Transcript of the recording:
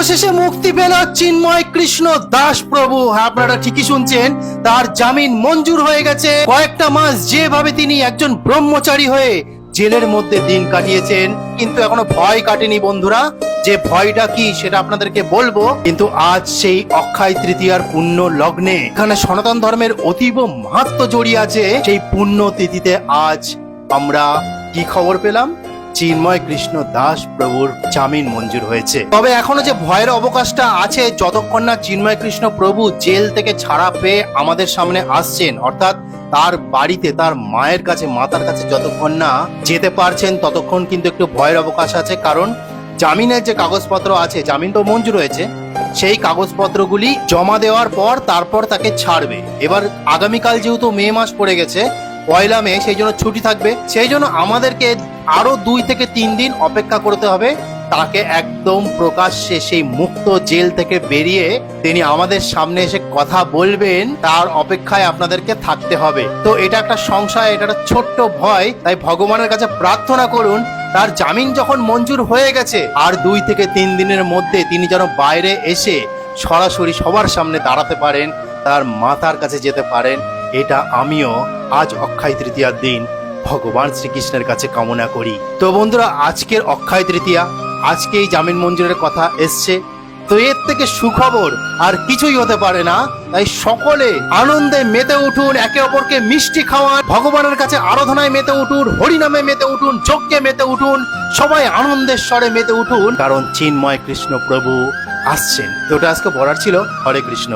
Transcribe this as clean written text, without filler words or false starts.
অবশেষে মুক্তি পেল চিন্ময় কৃষ্ণ দাস প্রভু। হ্যাঁ, আপনারা ঠিকই শুনছেন, তার জামিন মঞ্জুর হয়ে গেছে। কয়েকটা মাস যেভাবে তিনি একজন ব্রহ্মচারী হয়ে জেলের মধ্যে দিন কাটিয়েছেন, কিন্তু এখনো ভয় কাটেনি বন্ধুরা। যে ভয়টা কি সেটা আপনাদেরকে বলবো, কিন্তু আজ সেই অক্ষয় তৃতীয়ার পুণ্য লগ্নে এখানে সনাতন ধর্মের অতীব মাহাত্ম্য জড়িয়ে আছে। সেই পুণ্য তিথিতে আজ আমরা কি খবর পেলাম? চিন্ময় কৃষ্ণ দাস প্রভুর জামিন মঞ্জুর হয়েছে। তবে এখনো যে ভয়ের অবকাশটা আছে, যতক্ষণ না চিন্ময় কৃষ্ণ প্রভু জেল থেকে ছাড়া পেয়ে আমাদের সামনে আসছেন, অর্থাৎ তার বাড়িতে তার মায়ের কাছে, মাতার কাছে যতক্ষণ না যেতে পারছেন, ততক্ষণ কিন্তু একটু ভয়ের অবকাশ আছে। কারণ জামিনের যে কাগজপত্র আছে, জামিন তো মঞ্জুর হয়েছে, সেই কাগজপত্রগুলি জমা দেওয়ার পর তারপর তাকে ছাড়বে। এবার আগামীকাল যেহেতু মে মাস পড়ে গেছে, 1 মে, সেই জন্য ছুটি থাকবে। সেই জন্য আমাদেরকে আরো 2 থেকে 3 দিন অপেক্ষা করতে হবে। তাকে একদম প্রকাশ্যে সেই মুক্ত জেল থেকে বেরিয়ে তিনি আমাদের সামনে এসে কথা বলবেন, তার অপেক্ষায় আপনাদেরকে থাকতে হবে। তো এটা একটা সংশয়, এটা একটা ছোট্ট ভয়। তাই ভগবানের কাছে প্রার্থনা করুন, তার জামিন যখন মঞ্জুর হয়ে গেছে, আর 2 থেকে 3 দিনের মধ্যে তিনি যেন বাইরে এসে সরাসরি সবার সামনে দাঁড়াতে পারেন, তার মাতার কাছে যেতে পারেন। এটা আমিও আজ অক্ষয় তৃতীয়ার দিন ভগবান শ্রীকৃষ্ণের কাছে কামনা করি। তো বন্ধুরা, আজকের অক্ষয় তৃতীয়া, আজকে এই জামিন মঞ্জুরের কথা এসছে, তো এর থেকে সুখবর আর কিছুই হতে পারে না। তাই সকলে আনন্দে মেতে উঠুন, একে অপরকে মিষ্টি খাওয়ান, ভগবানের কাছে আরাধনায় মেতে উঠুন, হরিনামে মেতে উঠুন, যজ্ঞে মেতে উঠুন, সবাই আনন্দের স্বরে মেতে উঠুন, কারণ চিন্ময় কৃষ্ণ প্রভু আসছেন। তো ওটা আজকে বলার ছিল। হরে কৃষ্ণ।